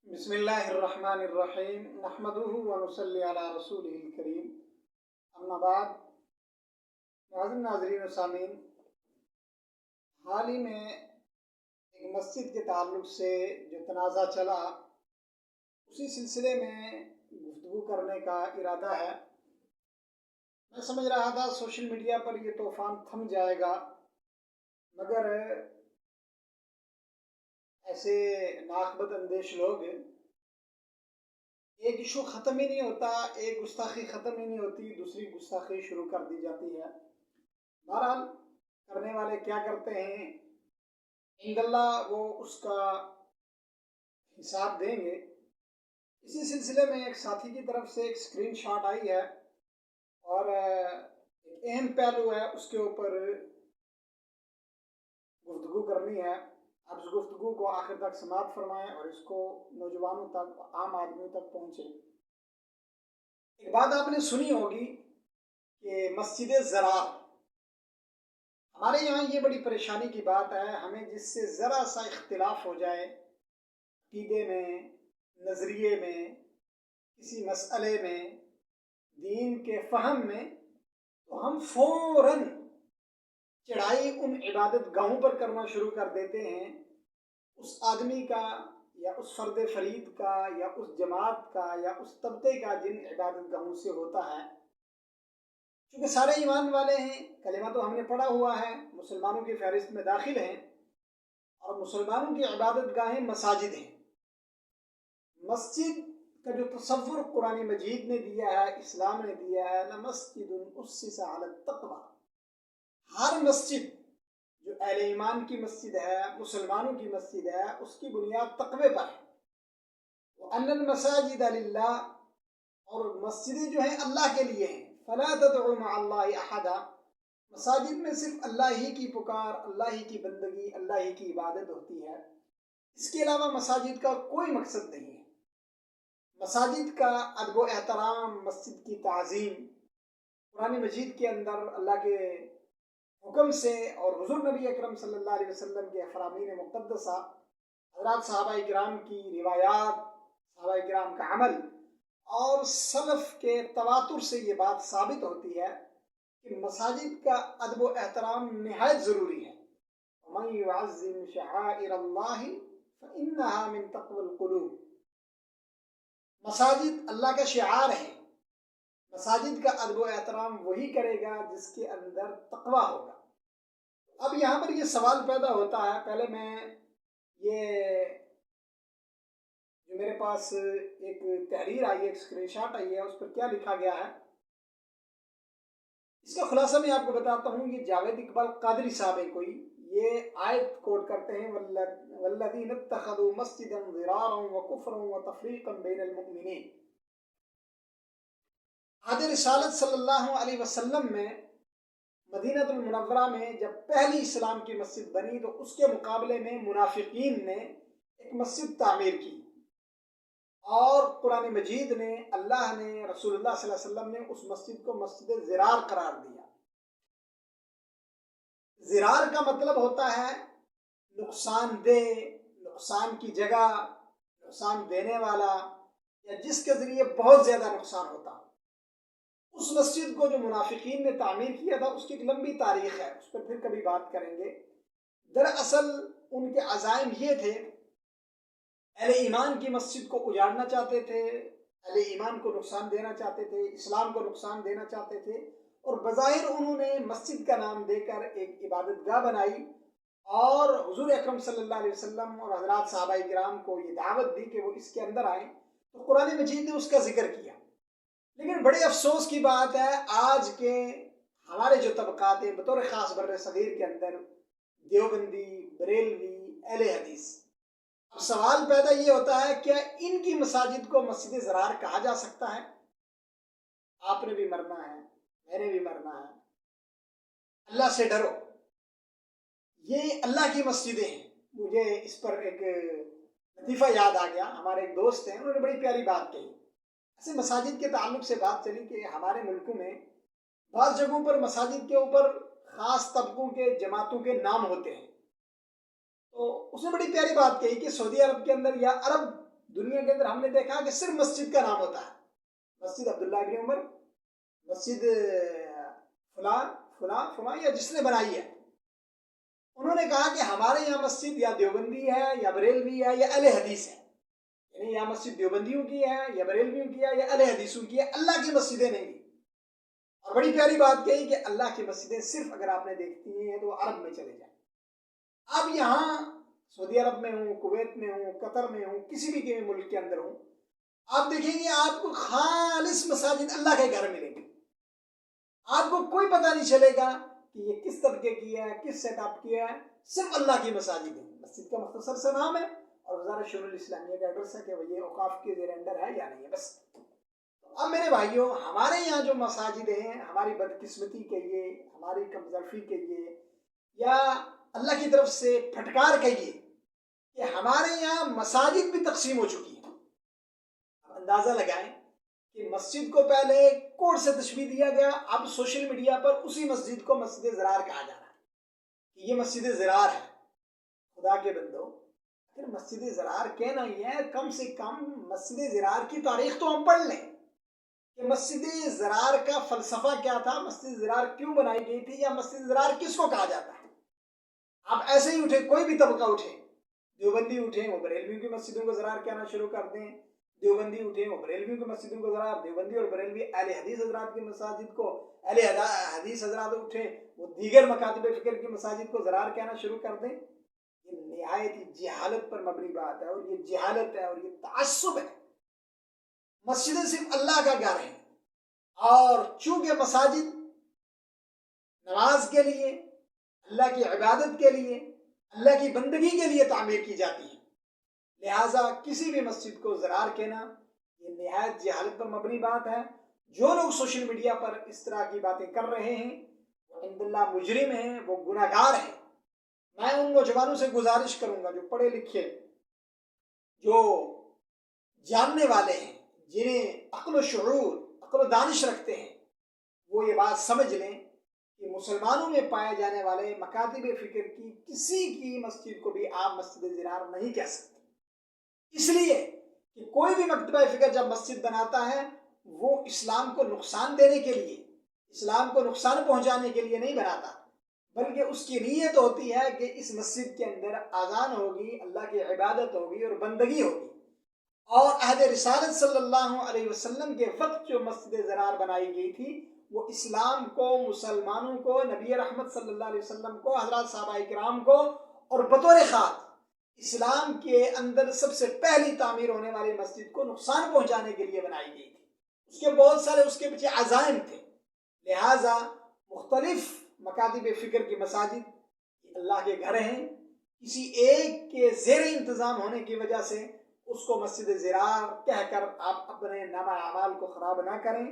بسم اللہ الرحمن الرحیم نحمدہ ونصلی علی رسولہ الکریم اما بعد۔ ناظرین ناظرین و سامعین، حال ہی میں ایک مسجد کے تعلق سے جو تنازع چلا، اسی سلسلے میں گفتگو کرنے کا ارادہ ہے۔ میں سمجھ رہا تھا سوشل میڈیا پر یہ طوفان تھم جائے گا، مگر ایسے ناقبت اندیش لوگ، ایک ایشو ختم ہی نہیں ہوتا، ایک گستاخی ختم ہی نہیں ہوتی، دوسری گستاخی شروع کر دی جاتی ہے۔ بہرحال کرنے والے کیا کرتے ہیں، عند اللہ وہ اس کا حساب دیں گے۔ اسی سلسلے میں ایک ساتھی کی طرف سے ایک اسکرین شاٹ آئی ہے اور ایک اہم پہلو ہے، اس کے اوپر گفتگو کرنی ہے۔ آپ اس گفتگو کو آخر تک سماعت فرمائیں اور اس کو نوجوانوں تک، عام آدمیوں تک پہنچے۔ ایک بات آپ نے سنی ہوگی کہ مسجد ضرار، ہمارے یہاں یہ بڑی پریشانی کی بات ہے، ہمیں جس سے ذرا سا اختلاف ہو جائے عقیدے میں، نظریے میں، کسی مسئلے میں، دین کے فہم میں، تو ہم فوراً چڑھائی ان عبادت گاہوں پر کرنا شروع کر دیتے ہیں، اس آدمی کا یا اس فرد فرید کا یا اس جماعت کا یا اس طبقے کا جن عبادت گاہوں سے ہوتا ہے۔ چونکہ سارے ایمان والے ہیں، کلمہ تو ہم نے پڑھا ہوا ہے، مسلمانوں کی فہرست میں داخل ہیں، اور مسلمانوں کی عبادت گاہیں مساجد ہیں۔ مسجد کا جو تصور قرآن مجید نے دیا ہے، اسلام نے دیا ہے، لَمَسْجِدٌ أُسِّسَ عَلَى التَّقْوَىٰ، ہر مسجد جو اہل ایمان کی مسجد ہے، مسلمانوں کی مسجد ہے، اس کی بنیاد تقوی پر ہے۔ وَأَنَّ الْمَسَاجِدَ لِلَّهِ، اور مسجدیں جو ہیں اللہ کے لیے ہیں۔ فَلَا تَدْعُوا مَعَ اللَّهِ أَحَدًا، مساجد میں صرف اللہ ہی کی پکار، اللہ ہی کی بندگی، اللہ ہی کی عبادت ہوتی ہے، اس کے علاوہ مساجد کا کوئی مقصد نہیں ہے۔ مساجد کا ادب و احترام، مسجد کی تعظیم، قرآن مجید کے اندر اللہ کے حکم سے اور حضور نبی اکرم صلی اللہ علیہ وسلم کے فرامین مقدسہ، حضرات صحابہ کرام کی روایات، صحابہ کرام کا عمل اور سلف کے تواتر سے یہ بات ثابت ہوتی ہے کہ مساجد کا ادب و احترام نہایت ضروری ہے۔ وَمَن يُعَظِّمْ شَعَائِرَ اللَّهِ فَإِنَّهَا مِن تَقْوَى الْقُلُوبِ، مساجد اللہ کا شعار ہے، مساجد کا ادب و احترام وہی کرے گا جس کے اندر تقویٰ ہوگا۔ اب یہاں پر یہ سوال پیدا ہوتا ہے، پہلے میں یہ جو میرے پاس ایک تحریر آئی ہے، ایک اسکرین شاٹ آئی ہے، اس پر کیا لکھا گیا ہے اس کا خلاصہ میں آپ کو بتاتا ہوں۔ یہ جاوید اقبال قادری صاحب ہیں، کوئی یہ آیت کوٹ کرتے ہیں، وَالَّذِينَ اتَّخَذُوا مَسْجِدًا ضِرَارًا وَكُفْرًا وَتَفْرِيقًا بَيْنَ الْمُؤْمِنِينَ۔ عہد رسالت صلی اللہ علیہ وسلم میں مدینہ المنورہ میں جب پہلی اسلام کی مسجد بنی تو اس کے مقابلے میں منافقین نے ایک مسجد تعمیر کی، اور قرآن مجید نے، اللہ نے، رسول اللہ صلی اللہ علیہ وسلم نے اس مسجد کو مسجد ضرار قرار دیا۔ ضرار کا مطلب ہوتا ہے نقصان دہ، نقصان کی جگہ، نقصان دینے والا، یا جس کے ذریعے بہت زیادہ نقصان ہوتا۔ اس مسجد کو جو منافقین نے تعمیر کیا تھا، اس کی ایک لمبی تاریخ ہے، اس پر پھر کبھی بات کریں گے۔ دراصل ان کے عزائم یہ تھے، اہل ایمان کی مسجد کو اجاڑنا چاہتے تھے، اہل ایمان کو نقصان دینا چاہتے تھے، اسلام کو نقصان دینا چاہتے تھے، اور بظاہر انہوں نے مسجد کا نام دے کر ایک عبادت گاہ بنائی، اور حضور اکرم صلی اللہ علیہ وسلم اور حضرات صحابہ کرام کو یہ دعوت دی کہ وہ اس کے اندر آئیں، تو قرآن مجید نے اس کا ذکر کیا۔ لیکن بڑے افسوس کی بات ہے، آج کے ہمارے جو طبقات ہیں، بطور خاص بر صغیر کے اندر دیوبندی، بریلوی، اہل حدیث، اب سوال پیدا یہ ہوتا ہے، کیا ان کی مساجد کو مسجد ضرار کہا جا سکتا ہے؟ آپ نے بھی مرنا ہے، میں نے بھی مرنا ہے، اللہ سے ڈرو، یہ اللہ کی مسجدیں ہیں۔ مجھے اس پر ایک لطیفہ یاد آ گیا، ہمارے ایک دوست ہیں، انہوں نے بڑی پیاری بات کہی۔ ایسے مساجد کے تعلق سے بات چلی کہ ہمارے ملکوں میں بعض جگہوں پر مساجد کے اوپر خاص طبقوں کے، جماعتوں کے نام ہوتے ہیں، تو اس نے بڑی پیاری بات کہی کہ سعودی عرب کے اندر یا عرب دنیا کے اندر ہم نے دیکھا کہ صرف مسجد کا نام ہوتا ہے، مسجد عبداللہ ابن عمر، مسجد فلاں فلاں فلاں، یا جس نے بنائی ہے. انہوں نے کہا کہ ہمارے یہاں مسجد یا دیوبندی ہے یا بریلوی ہے یا اہل حدیث ہے، یعنی یہاں مسجد دیوبندیوں کی ہے یا بریلویوں کی ہے یا اہل حدیثوں کی ہے، اللہ کی مسجدیں نہیں. اور بڑی پیاری بات کہی کہ اللہ کی مسجدیں صرف اگر آپ نے دیکھتی ہیں تو عرب میں چلے جائیں. اب یہاں سعودی عرب میں ہوں، کویت میں ہوں، قطر میں ہوں، کسی بھی ملک کے اندر ہوں، آپ دیکھیں گے آپ کو خالص مساجد اللہ کے گھر ملیں گے. آپ کو کوئی پتہ نہیں چلے گا کہ یہ کس طبقے کی ہے، کس سیٹ اپ کی ہے، صرف اللہ کی مساجد ہے. مسجد کا مختصر سا نام ہے اور وزارت شؤون الاسلامیہ کا ایڈریس ہے کہ وہ یہ اوقاف کے زیر انڈر ہے یا نہیں ہے، بس. اب میرے بھائیوں، ہمارے یہاں جو مساجد ہیں، ہماری بدقسمتی کہیے، ہماری کمزرفی کہیے، یا اللہ کی طرف سے پھٹکار کہیے کہ ہمارے یہاں مساجد بھی تقسیم ہو چکی ہیں. اب اندازہ لگائیں کہ مسجد کو پہلے کوڈ سے تشبیہ دیا گیا، اب سوشل میڈیا پر اسی مسجد کو مسجد زرار کہا جا رہا ہے کہ یہ مسجد زرار ہے. خدا کے بندو، اگر مسجد زرار کہنا ہی ہے، کم سے کم مسجد زرار کی تاریخ تو ہم پڑھ لیں کہ مسجد زرار کا فلسفہ کیا تھا، مسجد زرار کیوں بنائی گئی تھی، یا مسجد زرار کس کو کہا جاتا ہے. آپ ایسے ہی اٹھے، کوئی بھی طبقہ اٹھے، دیوبندی اٹھیں وہ بریلویوں کی مسجدوں کو زرار کہنا شروع کر دیں، دیوبندی اٹھیں وہ بریلویوں کی مسجدوں کو زرار، دیوبندی اور بریلوی اہل حدیث حضرات کی مساجد کو، اہل حدیث حضرات اٹھیں وہ دیگر مکاتب فکر کی مساجد کو زرار کہنا شروع کر دیں. یہ نہایت ہی جہالت پر مبنی بات ہے، اور یہ جہالت ہے اور یہ تعصب ہے. مسجدیں صرف اللہ کا گھر ہے، اور چونکہ مساجد نماز کے لیے، اللہ کی عبادت کے لیے، اللہ کی بندگی کے لیے تعمیر کی جاتی ہے، لہٰذا کسی بھی مسجد کو زرار کہنا یہ نہایت جہالت پر مبنی بات ہے. جو لوگ سوشل میڈیا پر اس طرح کی باتیں کر رہے ہیں وہ عند اللہ مجرم ہیں، وہ گناہ گار ہیں. میں ان نوجوانوں سے گزارش کروں گا جو پڑھے لکھے، جو جاننے والے ہیں، جنہیں عقل و شعور، عقل و دانش رکھتے ہیں، وہ یہ بات سمجھ لیں کہ مسلمانوں میں پائے جانے والے مکاتب فکر کی کسی کی مسجد کو بھی آپ مسجد زرار نہیں کہہ سکتے. اس لیے کہ کوئی بھی مکتبہ فکر جب مسجد بناتا ہے وہ اسلام کو نقصان دینے کے لیے، اسلام کو نقصان پہنچانے کے لیے نہیں بناتا، بلکہ اس کی نیت ہوتی ہے کہ اس مسجد کے اندر اذان ہوگی، اللہ کی عبادت ہوگی اور بندگی ہوگی. اور عہد رسالت صلی اللہ علیہ وسلم کے وقت جو مسجد زرار بنائی گئی تھی وہ اسلام کو، مسلمانوں کو، نبی رحمت صلی اللہ علیہ وسلم کو، حضرات صحابہ کرام کو، اور بطور خاص اسلام کے اندر سب سے پہلی تعمیر ہونے والی مسجد کو نقصان پہنچانے کے لیے بنائی گئی تھی. اس کے بہت سارے اس کے پیچھے عزائم تھے. لہٰذا مختلف مکاتب فکر کی مساجد اللہ کے گھر ہیں، کسی ایک کے زیر انتظام ہونے کی وجہ سے اس کو مسجد زرار کہہ کر آپ اپنے نامہ اعمال کو خراب نہ کریں.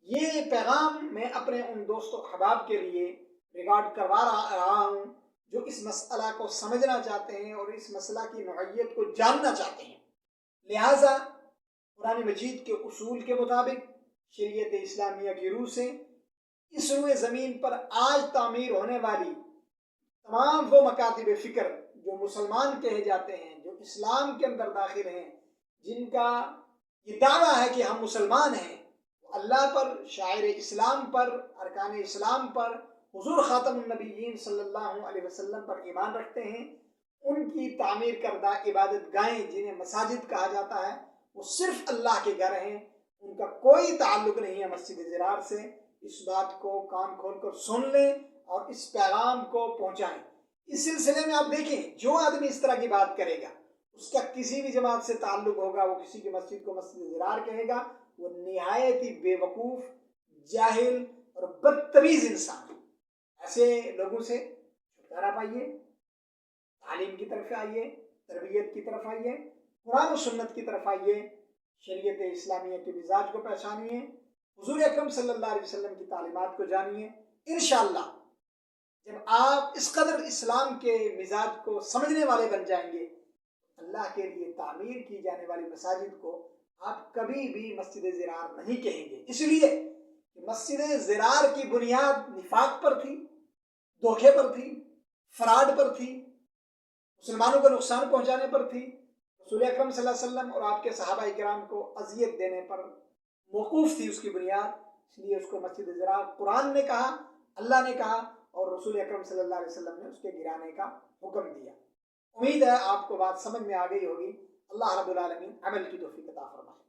یہ پیغام میں اپنے ان دوستوں احباب کے لیے ریکارڈ کروا رہا ہوں جو اس مسئلہ کو سمجھنا چاہتے ہیں اور اس مسئلہ کی نوعیت کو جاننا چاہتے ہیں. لہٰذا قرآن مجید کے اصول کے مطابق، شریعت اسلامیہ کی روح سے، اس روئے زمین پر آج تعمیر ہونے والی تمام وہ مکاتب فکر جو مسلمان کہے جاتے ہیں، جو اسلام کے اندر داخل ہیں، جن کا یہ دعویٰ ہے کہ ہم مسلمان ہیں، اللہ پر، شاعر اسلام پر، ارکان اسلام پر، حضور خاتم النبیین صلی اللہ علیہ وسلم پر ایمان رکھتے ہیں، ان کی تعمیر کردہ عبادت گاہیں جنہیں مساجد کہا جاتا ہے وہ صرف اللہ کے گھر ہیں، ان کا کوئی تعلق نہیں ہے مسجد زرار سے. اس بات کو کان کھول کر سن لیں اور اس پیغام کو پہنچائیں. اس سلسلے میں آپ دیکھیں جو آدمی اس طرح کی بات کرے گا، اس کا کسی بھی جماعت سے تعلق ہوگا، وہ کسی کی مسجد کو مسجد زرار کہے گا، وہ نہایت ہی بے وقوف، جاہل اور بدتمیز انسان ہے. ایسے لوگوں سے چھٹکارا پائیے، تعلیم کی طرف آئیے، تربیت کی طرف آئیے، قرآن و سنت کی طرف آئیے، شریعت اسلامیہ کے مزاج کو پہچانیے، حضور اکرم صلی اللہ علیہ وسلم کی تعلیمات کو جانیے. انشاءاللہ جب آپ اس قدر اسلام کے مزاج کو سمجھنے والے بن جائیں گے، اللہ کے لیے تعمیر کی جانے والی مساجد کو آپ کبھی بھی مسجد زرار نہیں کہیں گے. اس لیے کہ مسجد زرار کی بنیاد نفاق پر تھی، دھوکے پر تھی، فراڈ پر تھی، مسلمانوں کو نقصان پہنچانے پر تھی. رسول اکرم صلی اللہ علیہ وسلم اور آپ کے صحابہ کرام کو اذیت دینے پر موقوف تھی اس کی بنیاد، اس لیے اس کو مسجد ضرار قرآن نے کہا، اللہ نے کہا، اور رسول اکرم صلی اللہ علیہ وسلم نے اس کے گرانے کا حکم دیا۔ امید ہے آپ کو بات سمجھ میں آ گئی ہوگی۔ اللہ رب العالمین عمل کی توفیق عطا فرمائے۔